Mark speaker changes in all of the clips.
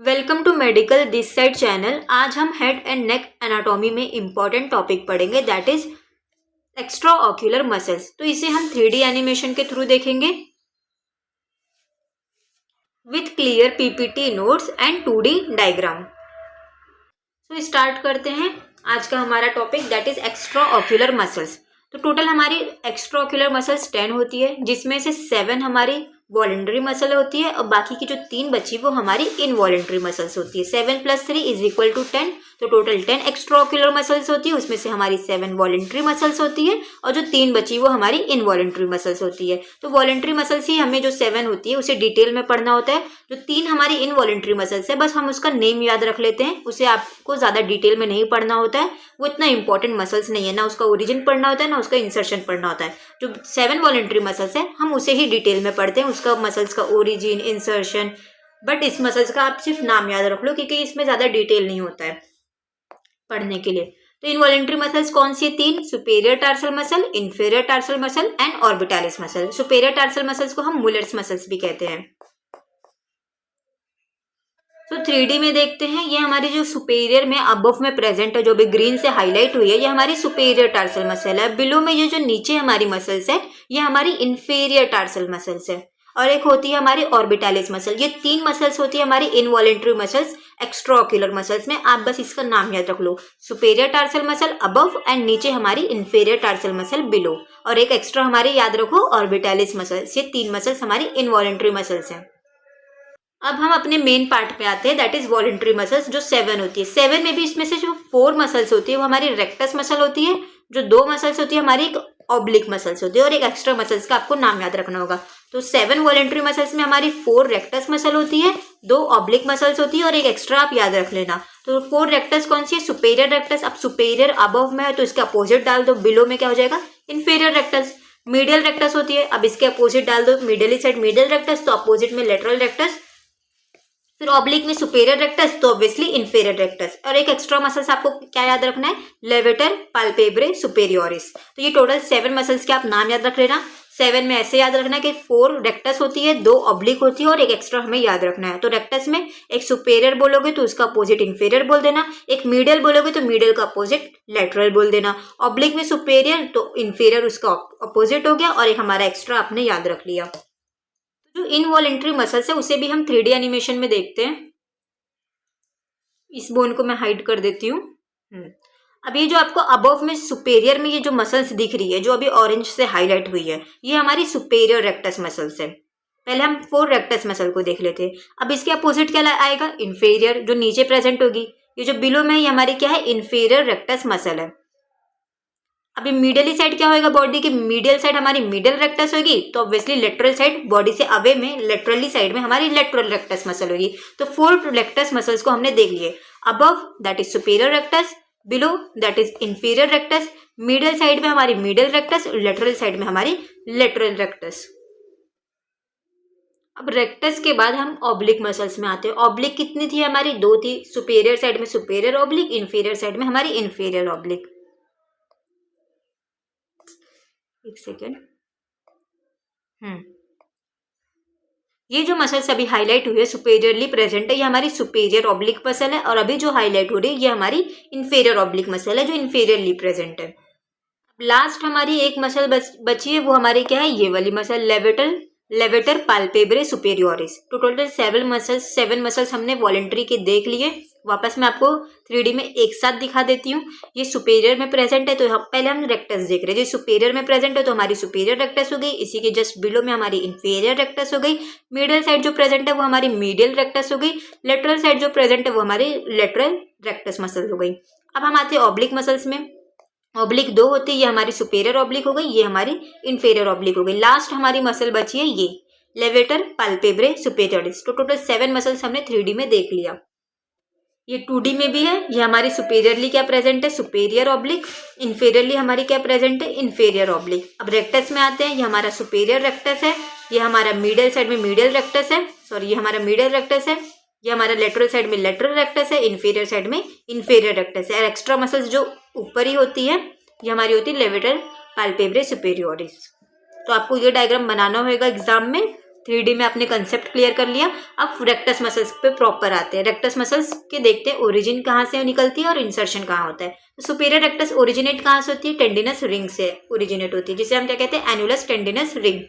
Speaker 1: Welcome to medical this side channel. आज हम head and neck anatomy में important topic पढ़ेंगे, that is extra ocular muscles. तो इसे हम 3D एनिमेशन के थ्रू देखेंगे with clear PPT notes and 2D diagram. तो स्टार्ट करते हैं आज का हमारा topic, that is extra ocular muscles. तो टोटल हमारी एक्स्ट्रा ऑक्यूलर मसल्स 10 होती है, जिसमें से 7 हमारी वॉलेंट्री मसल होती है और बाकी की जो 3 बची वो हमारी इनवॉलेंट्री मसल्स होती है। 7 + 3 = 10, तो टोटल 10 एक्स्ट्रा ऑक्यूलर मसल्स होती है। उसमें से हमारी 7 वॉलेंट्री मसल्स होती है और जो 3 बची वो हमारी इनवॉलेंट्री मसल्स होती है। तो वॉलेंट्री मसल्स ही हमें जो 7 होती है उसे डिटेल में पढ़ना होता है। जो 3 हमारी इनवॉलेंट्री मसल्स है बस हम उसका नेम याद रख लेते हैं, उसे आपको ज़्यादा डिटेल में नहीं पढ़ना होता है। वो इतना इंपॉर्टेंट मसल्स नहीं है, ना उसका ओरिजिन पढ़ना होता है ना उसका इंसर्शन पढ़ना होता है। जो 7 वॉलेंट्री मसल्स है हम उसे ही डिटेल में पढ़ते हैं, उसका मसल्स का ओरिजिन, इंसर्शन। बट इस मसल्स का आप सिर्फ नाम याद रख लो क्योंकि इसमें ज़्यादा डिटेल नहीं होता है पढ़ने के लिए। तो इनवॉलेंट्री मसल्स कौन सी है? 3। Superior tarsal muscle, inferior tarsal muscle and orbitalis muscle. Superior tarsal muscles को हम मुलर्स मसल्स भी कहते हैं। तो 3D में देखते हैं, ये हमारी जो सुपेरियर में अबव में प्रेजेंट है, जो भी ग्रीन से हाईलाइट हुई है, ये हमारी सुपेरियर टार्सल मसल है। बिलो में ये जो नीचे हमारी मसल्स है ये हमारी इंफीरियर टार्सल मसल्स है। और एक होती है हमारी ऑर्बिटालिस मसल। ये 3 मसल्स होती है हमारी involuntary muscles extra ocular muscles में। आप बस इसका नाम याद रख लो, superior tarsal muscle above and नीचे हमारी इंफीरियर टार्सल मसल बिलो। और एक एक्स्ट्रा हमारी याद रखो ऑर्बिटालिस मसल्स। ये 3 मसल्स हमारी इनवॉलेंट्री मसल्स हैं। अब हम अपने मेन पार्ट पे आते हैं, दैट इज वॉलेंट्री मसल्स, जो 7 होती है। 7 में भी इसमें से जो 4 मसल्स होती है वो हमारी रेक्टस मसल होती है। जो 2 मसल्स होती है हमारी एक ऑब्लिक मसल्स होती है और एक एक्स्ट्रा मसल्स का आपको नाम याद रखना होगा। तो 7 वॉलेंट्री मसल्स में हमारी 4 रेक्टस मसल होती है, 2 ऑब्लिक मसल्स होती है और एक एक्स्ट्रा आप याद रख लेना। तो 4 रेक्टस कौन सी है? Superior rectus. अब सुपेरियर अबव में है तो इसके अपोजिट डाल दो, बिलो में क्या हो जाएगा? Inferior rectus. मीडियल रेक्टस होती है, अब इसके अपोजिट डाल दो, मिडल साइड मिडल रेक्टस, तो अपोजिट में लेटरल रेक्टस। फिर ऑब्लिक में सुपेरियर रेक्टस, तो ऑब्वियसली इंफीरियर रेक्टस। और एक एक्स्ट्रा मसल्स आपको क्या याद रखना है? लेवेटर पाल्पेब्रे सुपेरियोरिस। तो ये टोटल 7 मसल्स के आप नाम याद रख लेना। 7 में ऐसे याद रखना कि 4 रेक्टस होती है, 2 ऑब्लिक होती है और एक एक्स्ट्रा हमें याद रखना है। तो रेक्टस में एक सुपेरियर बोलोगे तो उसका अपोजिट इंफीरियर बोल देना, एक मीडियल बोलोगे तो मीडियल का अपोजिट लेटरल बोल देना। ऑब्लिक में सुपेरियर तो इंफीरियर उसका अपोजिट हो गया और एक हमारा एक्स्ट्रा आपने याद रख लिया। जो इनवॉलेंट्री मसल्स है उसे भी हम 3D एनिमेशन में देखते हैं। इस बोन को मैं हाइड कर देती हूँ। अब ये जो आपको अबव में सुपेरियर में ये जो मसल्स दिख रही है, जो अभी ऑरेंज से हाईलाइट हुई है, ये हमारी सुपेरियर रेक्टस मसल्स है। पहले हम 4 रेक्टस मसल को देख लेते हैं। अब इसके अपोजिट क्या आएगा? इंफीरियर, जो नीचे प्रेजेंट होगी। ये जो बिलो में है ये हमारी क्या है? इंफीरियर रेक्टस मसल है। अभी मिडली साइड क्या होगा? बॉडी की मीडियल साइड हमारी मिडल रेक्टस होगी, तो ऑब्वियसली लेटरल साइड बॉडी से अवे में लेटरली साइड में हमारी लेटरल रेक्टस मसल होगी। तो 4 रेक्टस मसल्स को हमने देख लिए। Above that is superior rectus, below that is inferior rectus, middle side में हमारी मिडल रेक्टस, लेटरल साइड में हमारी लेटरल रेक्टस। अब रेक्टस के बाद हम ऑब्लिक मसल्स में आते हैं। ऑब्लिक कितनी थी हमारी? 2 थी। सुपेरियर साइड में सुपेरियर ऑब्लिक, इंफीरियर साइड में हमारी इंफीरियर ऑब्लिक। एक सेकेंड। ये जो मसल्स अभी हाईलाइट हुई है सुपेरियरली प्रेजेंट है, ये हमारी सुपेरियर ऑब्लिक मसल है। और अभी जो हाईलाइट हो रही है ये हमारी इंफीरियर ऑब्लिक मसल है, जो इंफीरियरली प्रेजेंट है। लास्ट हमारी एक मसल बची है, वो हमारी क्या है? ये वाली मसल, लेवेटर पाल्पेब्रे सुपेरियोरिस। तो टोटल 7 मसल्स हमने वॉलेंट्री के देख लिए। वापस मैं आपको 3D में एक साथ दिखा देती हूँ। ये सुपेरियर में प्रेजेंट है तो पहले हम रेक्टस देख रहे हैं। जो सुपेरियर में प्रेजेंट है तो हमारी सुपेरियर रेक्टस हो गई, इसी के जस्ट बिलो में हमारी इंफीरियर रेक्टस हो गई। मिडिल साइड जो प्रेजेंट है वो हमारी मीडियल रेक्टस हो गई। लेटरल साइड जो प्रेजेंट है वो हमारी लेटरल रेक्टस मसल हो गई। अब हम आते हैं ऑब्लिक मसल्स में। ऑब्लिक 2 होती है, ये हमारी सुपेरियर ऑब्लिक हो गई, ये हमारी इंफीरियर ऑब्लिक हो गई। लास्ट हमारी मसल बची है ये लेवेटर पाल्पेब्रे सुपेरियोरिस। तो टोटल 7 मसल्स हमने 3D में देख लिया। ये 2D में भी है। ये हमारी सुपेरियरली क्या प्रेजेंट है? Superior oblique. इंफीरियरली हमारी क्या प्रेजेंट है? Inferior oblique. अब रेक्टस में आते हैं। ये हमारा सुपेरियर रेक्टस है, ये हमारा मिडिल साइड में मिडियल रेक्टस है, सॉरी ये हमारा मिडिल रेक्टस है, ये हमारा लेटरल साइड में लेटरल रेक्टस है, इंफीरियर साइड में इंफीरियर रेक्टस है। और एक्स्ट्रा मसल्स जो ऊपर ही होती है ये हमारी होती है लेवेटर पाल्पेब्रे सुपेरियोरिस। तो आपको ये डायग्राम बनाना होगा एग्जाम में 3D में आपने कंसेप्ट क्लियर कर लिया। अब रेक्टस मसल्स पे प्रॉपर आते हैं। रेक्टस मसल्स के देखते हैं ओरिजिन कहाँ से निकलती है और इंसर्शन कहाँ होता है। तो सुपीरियर रेक्टस ओरिजिनेट कहाँ से होती है? टेंडिनस रिंग से ओरिजिनेट होती है, जिसे हम क्या कहते हैं? Annulus tendinous ring.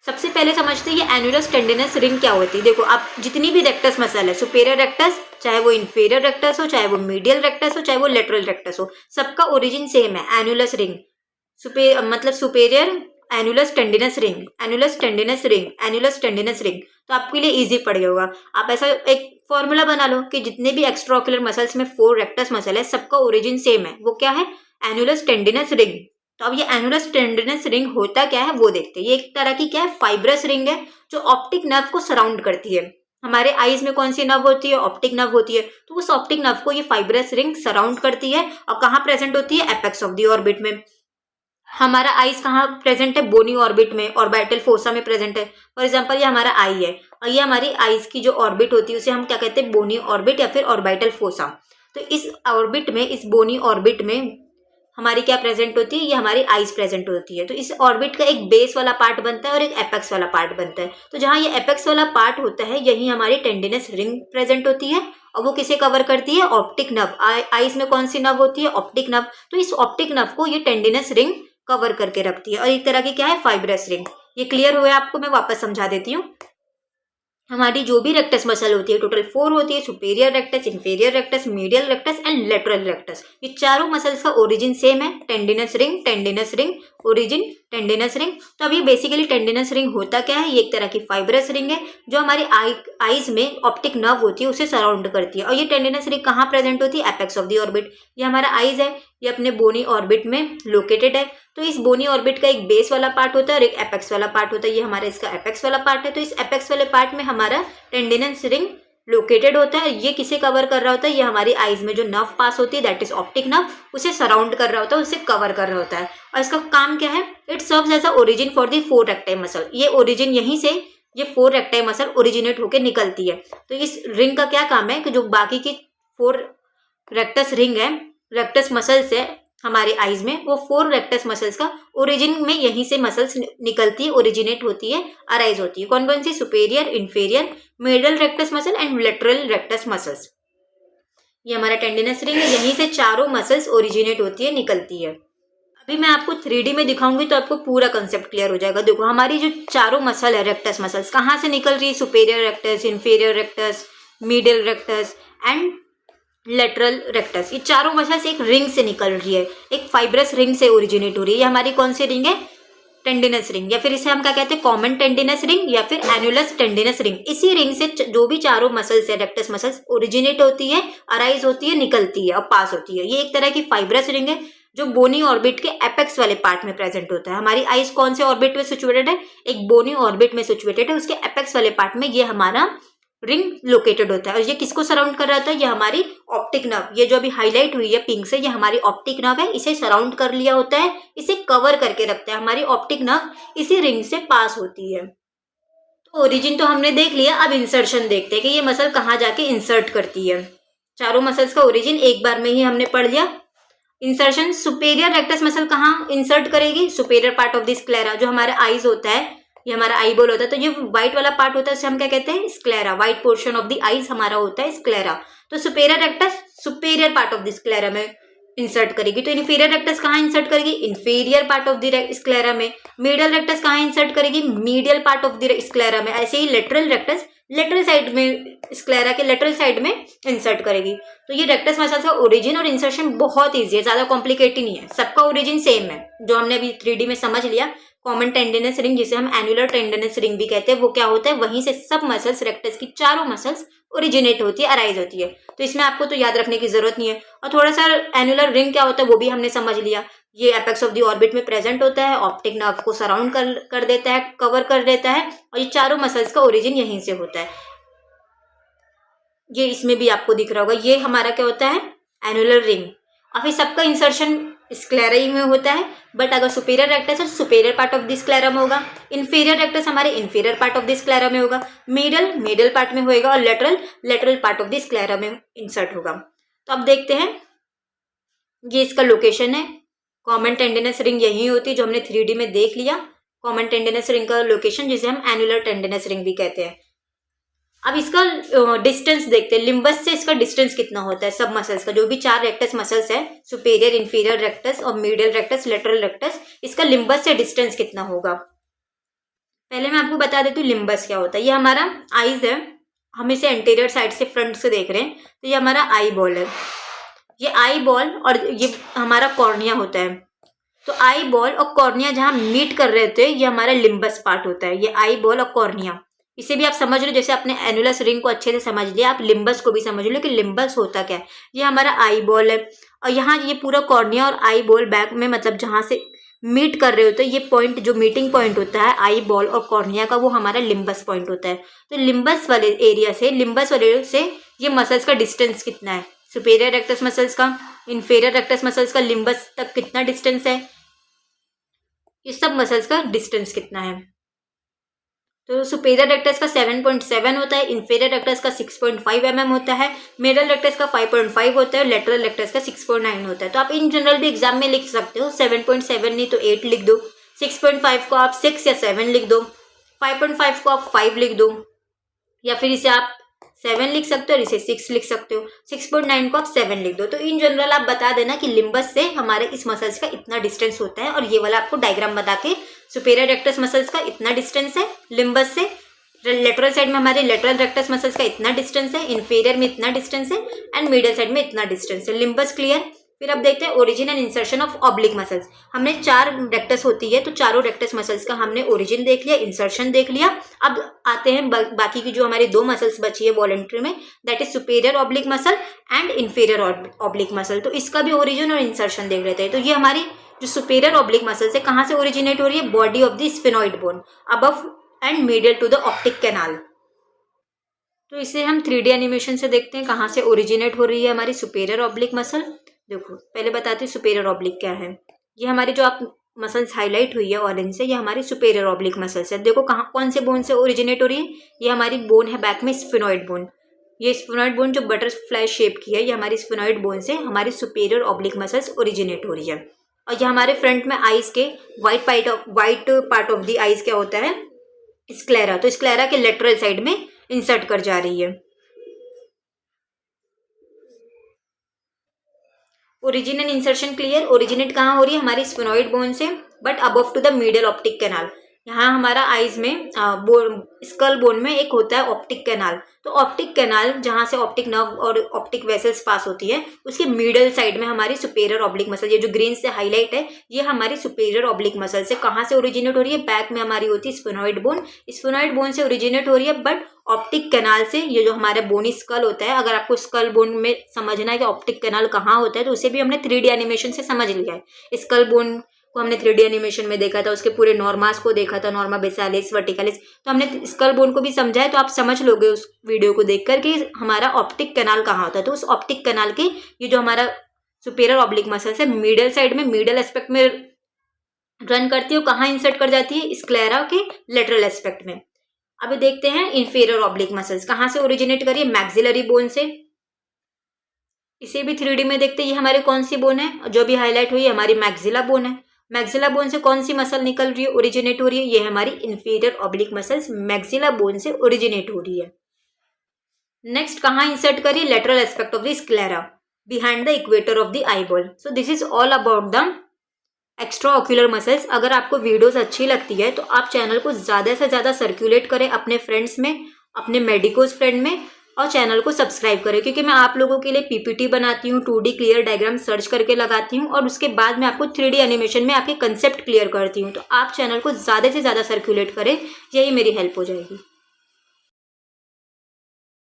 Speaker 1: सबसे पहले समझते हैं ये एनुलस टेंडिनस रिंग क्या होती है। देखो, आप जितनी भी रेक्टस मसल है, सुपीरियर रेक्टस, चाहे वो इंफीरियर रेक्टस हो, चाहे वो मीडियल रेक्टस हो, चाहे वो लेटरल रेक्टस हो, सबका ओरिजिन सेम है, एनुलस रिंग। मतलब superior annulus tendinous ring, annulus tendinous ring, annulus tendinous ring. तो आपके लिए इजी पड़ गया होगा। आप ऐसा एक फॉर्मूला बना लो कि जितने भी एक्स्ट्राओक्युलर मसल्स में 4 रेक्टस मसल है, सबका ओरिजिन सेम है। वो क्या है? Annulus tendinous ring. तो अब ये एनुलस टेंडिनस रिंग होता क्या है वो देखते हैं। ये एक तरह की क्या है? फाइब्रस रिंग है जो ऑप्टिक नर्व को सराउंड करती है। हमारे आईज में कौन सी नर्व होती है? ऑप्टिक नर्व होती है। तो उस ऑप्टिक नर्व को ये फाइब्रस रिंग सराउंड करती है। और कहाँ प्रेजेंट होती है? एपेक्स ऑफ द ऑर्बिट में। हमारा आईज कहाँ प्रेजेंट है? बोनी ऑर्बिट में, ऑर्बिटल फोसा में प्रेजेंट है। फॉर एग्जांपल ये हमारा आई है और ये हमारी आईज की जो ऑर्बिट होती है उसे हम क्या कहते हैं? बोनी ऑर्बिट या फिर ऑर्बिटल फोसा। तो इस ऑर्बिट में, इस बोनी ऑर्बिट में हमारी क्या प्रेजेंट होती है? ये हमारी आईज प्रेजेंट होती है। तो इस ऑर्बिट का एक बेस वाला पार्ट बनता है और एक एपेक्स वाला पार्ट बनता है। तो जहाँ ये एपेक्स वाला पार्ट होता है यही हमारी टेंडिनस रिंग प्रेजेंट होती है। और वो किसे कवर करती है? Optic nerve. आईज में कौन सी नर्व होती है? Optic nerve. तो इस ऑप्टिक नर्व को ये टेंडिनस रिंग कवर करके रखती है और एक तरह की क्या है? Fibrous ring. ये क्लियर हुआ आपको? मैं वापस समझा देती हूँ। हमारी जो भी रेक्टस मसल होती है टोटल 4 होती है, superior rectus, inferior rectus, medial rectus and lateral rectus. ये चारों मसल्स का ओरिजिन सेम है, tendinous ring, origin tendinous ring. तो अब ये बेसिकली टेंडिनस रिंग होता क्या है? ये एक तरह की फाइब्रस रिंग है जो हमारी आईज में ऑप्टिक नर्व होती है उसे सराउंड करती है। और ये टेंडिनस रिंग कहाँ प्रेजेंट होती है? Apex of the orbit. ये हमारा आईज है, ये अपने बोनी ऑर्बिट में लोकेटेड है। तो इस बोनी ऑर्बिट का एक बेस वाला पार्ट होता है और एक एपेक्स वाला पार्ट होता है। ये हमारा इसका एपेक्स वाला पार्ट है। तो इस एपेक्स वाले पार्ट में हमारा टेंडिनस रिंग लोकेटेड होता है। ये किसे कवर कर रहा होता है? ये हमारी आईज में जो नर्व पास होती है दैट इज ऑप्टिक नर्व, उसे सराउंड कर रहा होता है, उसे कवर कर रहा होता है। और इसका काम क्या है? It serves as a origin for the 4 rectile muscle. ये ओरिजिन यहीं से ये 4 रेक्टाइल मसल ओरिजिनेट होकर निकलती है। तो इस रिंग का क्या काम है कि जो बाकी की 4 रेक्टस रिंग है, रेक्टस मसल्स है हमारे आईज में, वो 4 रेक्टस मसल्स का ओरिजिन में यहीं से मसल्स निकलती है, ओरिजिनेट होती है, अराइज होती है। कौन कौन सी? Superior, inferior, middle rectus muscle and lateral rectus muscles. ये हमारा टेंडिनस रिंग है, यहीं से चारों मसल्स ओरिजिनेट होती है, निकलती है। अभी मैं आपको 3D में दिखाऊंगी तो आपको पूरा कंसेप्ट क्लियर हो जाएगा। देखो, हमारी जो चारों मसल है रेक्टस मसल्स कहाँ से निकल रही है? Superior rectus, inferior rectus, middle rectus and lateral rectus. ये चारों मसल्स एक रिंग से निकल रही है, एक फाइब्रस रिंग से ओरिजिनेट हो रही है। ये हमारी कौन सी रिंग है? टेंडिनस रिंग, या फिर इसे हम क्या कहते हैं? कॉमन टेंडिनस रिंग या फिर एनुलस टेंडिनस रिंग। इसी रिंग से जो भी चारों मसल्स है रेक्टस मसल्स ओरिजिनेट होती है, अराइज होती है, निकलती है और पास होती है। ये एक तरह की फाइब्रस रिंग है जो बोनी ऑर्बिट के एपेक्स वाले पार्ट में प्रेजेंट होता है। हमारी आईज कौन से ऑर्बिट में सिचुएटेड है? एक बोनी ऑर्बिट में सिचुएटेड है, उसके एपेक्स वाले पार्ट में ये हमारा रिंग लोकेटेड होता है। और ये किसको सराउंड कर रहा था? ये हमारी ऑप्टिक नर्व। ये जो अभी हाईलाइट हुई है पिंक से, ये हमारी ऑप्टिक नर्व है, इसे सराउंड कर लिया होता है, इसे कवर करके रखता है। हमारी ऑप्टिक नर्व इसी रिंग से पास होती है। तो ओरिजिन तो हमने देख लिया, अब इंसर्शन देखते हैं कि ये मसल कहाँ जाके इंसर्ट करती है। चारों मसल्स का ओरिजिन एक बार में ही हमने पढ़ लिया। इंसर्शन, सुपेरियर रेक्टस मसल कहाँ इंसर्ट करेगी? Superior part of the sclera. जो हमारा आईज होता है, ये हमारा आई बॉल होता है, तो ये व्हाइट वाला पार्ट होता है उसे हम क्या कहते हैं? Sclera. White portion of the eyes हमारा होता है स्क्लेरा। तो superior rectus superior part of the sclera में इंसर्ट करेगी। तो इंफीरियर रेक्टस कहाँ इंसर्ट करेगी? Inferior part of the sclera में। मीडियल रेक्टस कहाँ इंसर्ट करेगी? Medial part of the sclera में। ऐसे ही लेटरल रेक्टस लेटरल साइड में, स्क्लेरा के लेटरल साइड में इंसर्ट करेगी। तो ये रेक्टस मसल्स का ओरिजिन और इंसर्शन बहुत ईजी है, ज्यादा कॉम्प्लिकेटेड नहीं है, सबका ओरिजिन सेम है। जो हमने अभी 3D में समझ लिया, कॉमन टेंडिनस रिंग जिसे हम एनुलर टेंडिनस रिंग भी कहते हैं, वो क्या होता है? वहीं से सब मसल्स, रेक्टस की चारों मसल्स ओरिजिनेट होती है, अराइज होती है। तो इसमें आपको तो याद रखने की जरूरत नहीं है। और थोड़ा सा एनुलर रिंग क्या होता है वो भी हमने समझ लिया। ये एपेक्स ऑफ द ऑर्बिट में प्रेजेंट होता है, ऑप्टिक नर्व को सराउंड कर देता है, कवर कर देता है, और ये चारों मसल्स का ओरिजिन यहीं से होता है। ये इसमें भी आपको दिख रहा होगा, ये हमारा क्या होता है? Annular ring. और फिर सबका इंसर्शन स्क्लेरा में होता है, बट अगर सुपेरियर रेक्टस है तो superior part of the sclera में होगा, इंफीरियर रेक्टस हमारे inferior part of the sclera में होगा, मिडल पार्ट में होएगा, और lateral part of the sclera में इंसर्ट होगा। तो अब देखते हैं, ये इसका लोकेशन है। कॉमन टेंडिनस रिंग यही होती है जो हमने 3D में देख लिया। कॉमन टेंडिनस रिंग का लोकेशन जिसे हम एनुलर टेंडिनस रिंग भी कहते हैं। अब इसका डिस्टेंस देखते हैं, लिम्बस से इसका डिस्टेंस कितना होता है सब मसल्स का। जो भी 4 रेक्टस मसल्स है, सुपेरियर, इंफीरियर रेक्टस और मीडियल रेक्टस, लेटरल रेक्टस, इसका लिम्बस से डिस्टेंस कितना होगा। पहले मैं आपको बता देती हूँ लिम्बस क्या होता है। ये हमारा आईज है, हम इसे एंटीरियर साइड से फ्रंट से देख रहे हैं, तो ये हमारा आई बॉल है। ये आई बॉल और ये हमारा कॉर्निया होता है। तो आई बॉल और कॉर्निया जहाँ मीट कर रहे थे, ये हमारा लिम्बस पार्ट होता है। ये आई बॉल और कॉर्निया, इसे भी आप समझ लो, जैसे आपने एनुलस रिंग को अच्छे से समझ लिया, आप लिम्बस को भी समझ लो कि लिम्बस होता क्या है। ये हमारा आई बॉल है और यहाँ ये पूरा कॉर्निया और आई बॉल बैक में, मतलब जहाँ से मीट कर रहे होते हैं, ये पॉइंट जो मीटिंग पॉइंट होता है आई बॉल और कॉर्निया का, वो हमारा लिम्बस पॉइंट होता है। तो लिम्बस वाले एरिया से ये मसल्स का डिस्टेंस कितना है, सुपेरियर रेक्टस मसल्स का, इंफीरियर रेक्टस मसल्स का लिम्बस तक कितना डिस्टेंस है, ये सब मसल्स का डिस्टेंस कितना है। तो सुपेरियर रेक्टस का 7.7 होता है, इंफीरियर रेक्टस का 6.5 mm होता है, मिडल रेक्टस का 5.5 होता है और लेटरल रेक्टस का 6.9 होता है। तो आप इन जनरल भी एग्जाम में लिख सकते हो, 7.7 नहीं तो 8 लिख दो, 6.5 को आप 6 या 7 लिख दो, 5.5 को आप 5 लिख दो, या फिर इसे आप 7 लिख सकते हो और इसे 6 लिख सकते हो, 6.9 को आप 7 लिख दो। तो इन जनरल आप बता देना कि लिम्बस से हमारे इस मसल्स का इतना डिस्टेंस होता है, और ये वाला आपको डायग्राम बता के सुपेरियर रेक्टस मसल्स का इतना डिस्टेंस है लिम्बस से, लेटरल साइड में हमारे लेटरल रेक्टस मसल्स का इतना डिस्टेंस है, इंफीरियर में इतना डिस्टेंस है एंड मिडिल साइड में इतना डिस्टेंस है। Limbus clear. फिर अब देखते हैं origin and insertion of oblique muscles. हमने 4 रेक्टस होती है, तो चारों रेक्टस मसल्स का हमने ओरिजिन देख लिया, इंसर्शन देख लिया। अब आते हैं बाकी की जो हमारी 2 मसल्स बची है वॉलेंट्री में, that is superior oblique muscle and inferior oblique muscle. तो इसका भी ओरिजिन और इंसर्शन देख लेते हैं। तो ये हमारी जो सुपेरियर ऑब्लिक मसल्स है कहाँ से ओरिजिनेट हो रही है, body of the sphenoid bone above and medial to the optic canal. तो इसे हम 3D एनिमेशन से देखते हैं कहाँ से ओरिजिनेट हो रही है हमारी सुपेरियर ऑब्लिक मसल। देखो पहले बताती हूँ सुपेरियर ऑब्लिक क्या है। ये हमारी जो आप मसल्स हाईलाइट हुई है ऑरेंज से, ये हमारी सुपेरियर ऑब्लिक मसल्स है। देखो कहाँ कौन से बोन से ओरिजिनेट हो रही है, ये हमारी बोन है बैक में स्फेनॉइड बोन। ये स्फेनॉइड बोन जो बटरफ्लाई शेप की है, ये हमारी स्फेनॉइड बोन से हमारी सुपेरियर ऑब्लिक मसल्स ओरिजिनेट हो रही है। और ये हमारे फ्रंट में आईज के white part of the eyes क्या होता है, स्क्लेरा। तो स्क्लेरा के लेटरल साइड में इंसर्ट कर जा रही है। Origin and insertion clear. Originate कहाँ हो रही है, हमारी स्फेनॉइड बोन से, but above to the medial optic canal. यहाँ हमारा आईज में स्कल बोन में एक होता है ऑप्टिक कैनाल। तो ऑप्टिक कैनाल जहाँ से ऑप्टिक नर्व और ऑप्टिक वेसल्स पास होती है, उसके मिडल साइड में हमारी सुपेरियर ऑब्लिक मसल, ये जो ग्रीन से हाईलाइट है, ये हमारी सुपेरियर ऑब्लिक मसल से कहाँ से ओरिजिनेट हो रही है, बैक में हमारी होती है स्फेनॉइड बोन। स्फेनॉइड बोन से ओरिजिनेट हो रही है, बट ऑप्टिक कैनाल से, ये जो हमारा बोनी स्कल होता है, अगर आपको स्कल बोन में समझना है कि ऑप्टिक कैनाल कहाँ होता है, तो उसे भी हमने 3D एनिमेशन से समझ लिया है। स्कल बोन को हमने 3D एनिमेशन में देखा था, उसके पूरे नॉर्मास को देखा था, नॉर्मा बेसालिस वर्टिकलिस। तो हमने स्कल बोन को भी समझा है, तो आप समझ लोगे उस वीडियो को देखकर कि हमारा ऑप्टिक कैनाल कहाँ होता है। तो उस ऑप्टिक कैनाल के ये जो हमारा सुपेरियर ऑब्लिक मसल है, मिडल साइड में, मिडल एस्पेक्ट में रन करती है, कहाँ इंसर्ट कर जाती है, स्क्लेरा के लेटरल एस्पेक्ट में। अभी देखते हैं इंफीरियर ऑब्लिक मसल्स कहाँ से ओरिजिनेट करिए, मैक्सिलरी बोन से। इसे भी 3D में देखते हैं। ये हमारी कौन सी बोन है, जो भी हाईलाइट हुई है हमारी मैक्सिला बोन है। मैक्सिला बोन से कौन सी मसल निकल रही है, ओरिजिनेट हो रही है, ये हमारी inferior oblique muscles maxilla bone से ओरिजिनेट हो रही है। नेक्स्ट कहाँ इंसर्ट करिए, lateral aspect of the sclera behind the equator of the eye ball. So this is all about the extra ocular muscles. अगर आपको वीडियोस अच्छी लगती है तो आप चैनल को ज़्यादा से ज़्यादा सर्कुलेट करें अपने फ्रेंड्स में, अपने मेडिकोज फ्रेंड में, और चैनल को सब्सक्राइब करें, क्योंकि मैं आप लोगों के लिए PPT बनाती हूँ, 2D क्लियर डायग्राम सर्च करके लगाती हूँ, और उसके बाद मैं आपको 3D एनिमेशन में आपके कंसेप्ट क्लियर करती हूँ। तो आप चैनल को ज़्यादा से ज़्यादा सर्कुलेट करें, यही मेरी हेल्प हो जाएगी।